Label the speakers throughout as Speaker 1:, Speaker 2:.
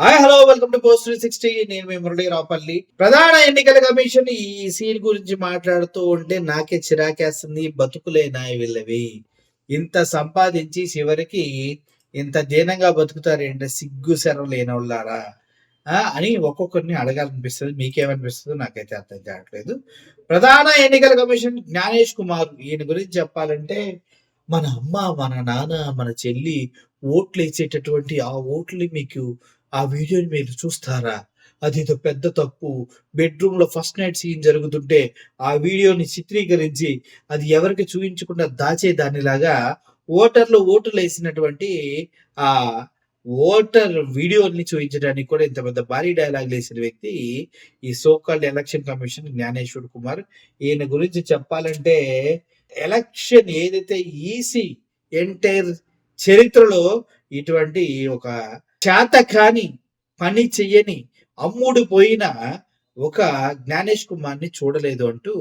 Speaker 1: Hi hello welcome to post 360. నేను మీ మురళీ రాపల్లి. ప్రధాన ఎన్నికల కమిషన్ ఈ సీన్ గురించి మాట్లాడుతూ ఉంటే నాకే చిరాకేస్తుంది. బతుకులేనాయి వీళ్ళవి. ఇంత సంపాదించి చివరికి ఇంత దీనంగా బతుకుతారేంటే సిగ్గు శరం లేనోళ్ళారా అని ఒక్కొక్కరిని అడగాలనిపిస్తుంది. మీకేమనిపిస్తుందో నాకైతే అర్థం కావట్లేదు. ప్రధాన ఎన్నికల కమిషన్ జ్ఞానేష్ కుమార్, ఈయన గురించి చెప్పాలంటే మన అమ్మ, మన నాన్న, మన చెల్లి ఓట్లు వేసేటటువంటి ఆ ఓట్లని మీకు ఆ వీడియోని మీరు చూస్తారా? అదేదో పెద్ద తప్పు. బెడ్‌రూమ్‌లో ఫస్ట్ నైట్ సీన్ జరుగుతుంటే ఆ వీడియోని చిత్రీకరించి అది ఎవరికీ చూయించకుండా దాచేదానిలాగా ఓటర్లు ఓటులేసినటువంటి ఆహ్, ఓటర్ వీడియోని చూయించడానికి కూడా ఇంత పెద్ద భారీ డైలాగులేసిన వ్యక్తి ఈ so called election commission Gyaneshwar Kumar. ఈయన గురించి చెప్పాలంటే ఎలక్షన్ ఏదైతే ఈసీ ఎంటైర్ చరిత్రలో ఇటువంటి ఒక చేతకాని పని చెయ్యని అమ్ముడు పోయిన ఒక జ్ఞానేష్ కుమార్‌ని చూడలేదు అంటూ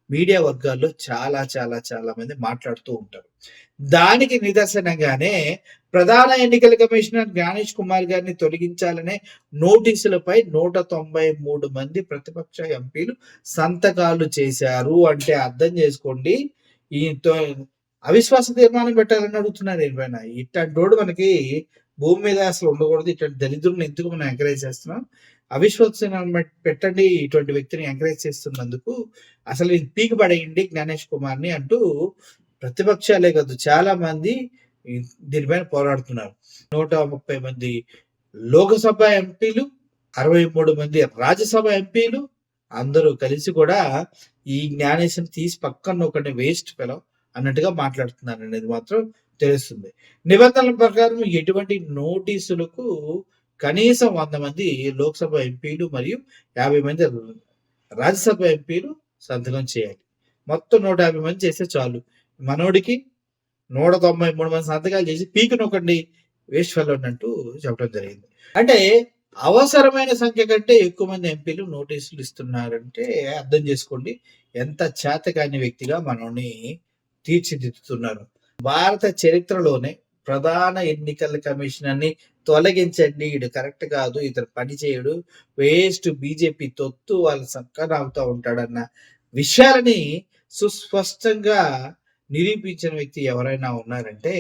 Speaker 1: మీడియా వర్గాల్లో చాలా చాలా చాలా మంది మాట్లాడుతూ ఉంటారు. దానికి నిదర్శనంగానే ప్రధాన ఎన్నికల కమిషనర్ జ్ఞానేష్ కుమార్ గారిని తొలగించాలనే నోటీసులపై 193 మంది ప్రతిపక్ష ఎంపీలు సంతకాలు చేశారు. అంటే అర్థం చేసుకోండి. ఈతో అవిశ్వాస తీర్మానం పెట్టాలని అడుగుతున్నారు ఈయన. ఇట్లాంటోడు మనకి భూమి మీద అసలు ఉండకూడదు. ఇట్లాంటి దరిద్రులను ఎందుకు మనం ఎంకరేజ్ చేస్తున్నాం? అవిశ్వాసం పెట్టండి, ఇటువంటి వ్యక్తిని ఎంకరేజ్ చేస్తున్నందుకు అసలు ఇది పీకి పడేయండి జ్ఞానేష్ కుమార్‌ని అంటూ ప్రతిపక్షాలే కాదు చాలా మంది దీనిపైన పోరాడుతున్నారు. 130 మంది లోకసభ ఎంపీలు, 63 మంది రాజ్యసభ ఎంపీలు అందరూ కలిసి కూడా ఈ జ్ఞానేష్‌ని తీసి పక్కన ఒకడిని వేస్ట్ ఫెలో అన్నట్టుగా మాట్లాడుతున్నారనేది మాత్రం తెలుస్తుంది. నిబంధనల ప్రకారం ఎటువంటి నోటీసులకు కనీసం 100 మంది లోక్సభ ఎంపీలు మరియు 50 మంది రాజ్యసభ ఎంపీలు సంతకం చేయాలి. మొత్తం 150 మంది చేస్తే చాలు. మనోడికి 193 మంది సంతకాలు చేసి పీకినొకండి వేస్ట్ ఫెలో అన్నట్టు చెప్పడం జరిగింది. అంటే అవసరమైన సంఖ్య కంటే ఎక్కువ మంది ఎంపీలు నోటీసులు ఇస్తున్నారంటే అర్థం చేసుకోండి ఎంత చేతకాని వ్యక్తిగా మనల్ని తీర్చిదిద్దుతున్నారు. భారత చరిత్రలోనే ప్రధాన ఎన్నికల కమిషనర్‌ని తొలగించండి. ఈడు కరెక్ట్ కాదు. ఇతను పని చేయడు. వేస్ట్ బీజేపీ తొత్తు వాళ్ళు సక్కనాగుతా ఉంటాడన్న విషయాలని సుస్పష్టంగా నిరూపించిన వ్యక్తి ఎవరైనా ఉన్నారంటే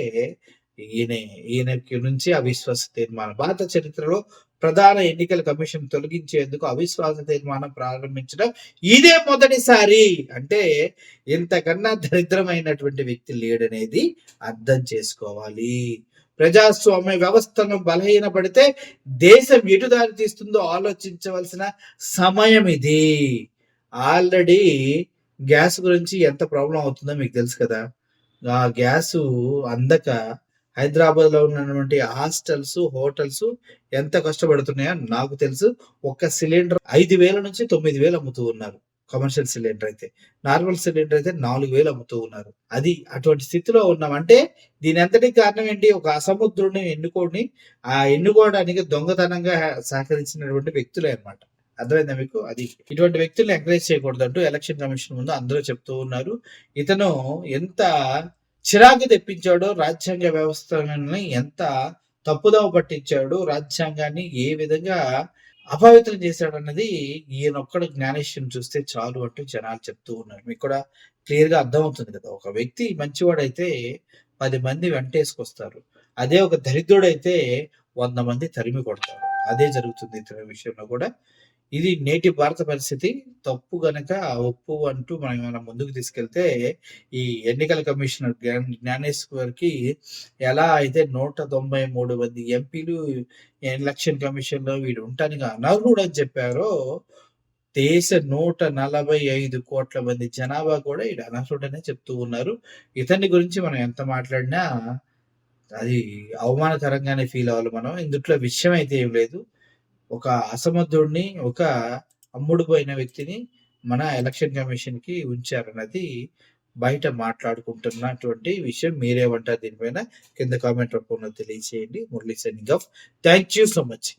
Speaker 1: ఈయనే. ఈయనకి నుంచి అవిశ్వాస తీర్మానం. భారత చరిత్రలో ప్రధాన ఎన్నికల కమిషన్ తొలగించేందుకు అవిశ్వాస తీర్మానం ప్రారంభించడం ఇదే మొదటిసారి. అంటే ఇంతకన్నా దరిద్రమైనటువంటి వ్యక్తి లేడనేది అర్థం చేసుకోవాలి. ప్రజాస్వామ్య వ్యవస్థను బలహీనపడితే దేశం ఎటు దారి తీస్తుందో ఆలోచించవలసిన సమయం ఇది. ఆల్రెడీ గ్యాస్ గురించి ఎంత ప్రాబ్లం అవుతుందో మీకు తెలుసు కదా! ఆ గ్యాసు అందక హైదరాబాద్‌లో ఉన్నటువంటి హాస్టల్స్, హోటల్స్ ఎంత కష్టపడుతున్నాయో నాకు తెలుసు. ఒక్క సిలిండర్ 5,000 నుంచి 9,000 అమ్ముతూ ఉన్నారు. కమర్షియల్ సిలిండర్ అయితే. నార్మల్ సిలిండర్ అయితే 4,000 అమ్ముతూ ఉన్నారు. అది అటువంటి స్థితిలో ఉన్నాం. అంటే దీని అంతటికి కారణం ఏంటి? ఒక అసమర్థుడిని ఎన్నుకోవడానికి దొంగతనంగా సహకరించినటువంటి వ్యక్తులే అన్నమాట. అర్థమైందా మీకు? అది. ఇటువంటి వ్యక్తుల్ని ఎంకరేజ్ చేయకూడదంటూ ఎలక్షన్ కమిషన్ ముందు అందరూ చెప్తూ ఉన్నారు. ఇతను ఎంత చిరాకు తెప్పించాడో, రాజ్యాంగ వ్యవస్థని ఎంత తప్పుదోవ పట్టించాడో, రాజ్యాంగాన్ని ఏ విధంగా అపవిత్రం చేశాడన్నది ఈయనొక్కడు జ్ఞానేశ్‌ని చూస్తే చాలు అంటూ జనాలు చెప్తూ ఉన్నారు. మీకు కూడా క్లియర్‌గా అర్థమవుతుంది కదా! ఒక వ్యక్తి మంచివాడైతే 10 మంది వెంటేసుకొస్తారు. అదే ఒక దరిద్రుడైతే 100 మంది తరిమి కొడతారు. అదే జరుగుతుంది ఇతని విషయంలో కూడా. ఇది నేటి భారత పరిస్థితి. తప్పు గనక ఒప్పు అంటూ మనం ఏమైనా ముందుకు తీసుకెళ్తే ఈ ఎన్నికల కమిషనర్ జ్ఞానేశ్వర్‌కి ఎలా అయితే 193 మంది ఎంపీలు ఎలక్షన్ కమిషన్‌లో వీడు ఉండటానికి అనర్హుడని చెప్పారో, దేశ 145 కోట్ల మంది జనాభా కూడా ఈడు అనర్హుడనే చెప్తూ ఉన్నారు. ఇతని గురించి మనం ఎంత మాట్లాడినా అది అవమానకరంగానే ఫీల్ అవ్వాలి మనం. ఇందుట్లో విషయం అయితే ఏం లేదు. ఒక అసమర్థుడిని, ఒక అమ్ముడుపోయిన వ్యక్తిని మన ఎలక్షన్ కమిషన్‌కి ఉంచారన్నది బయట మాట్లాడుకుంటున్నటువంటి విషయం. మీరేమంటారు దీనిపైన? కింద కామెంట్ రూపంలో తెలియజేయండి. Murali signing off. Thank you so much.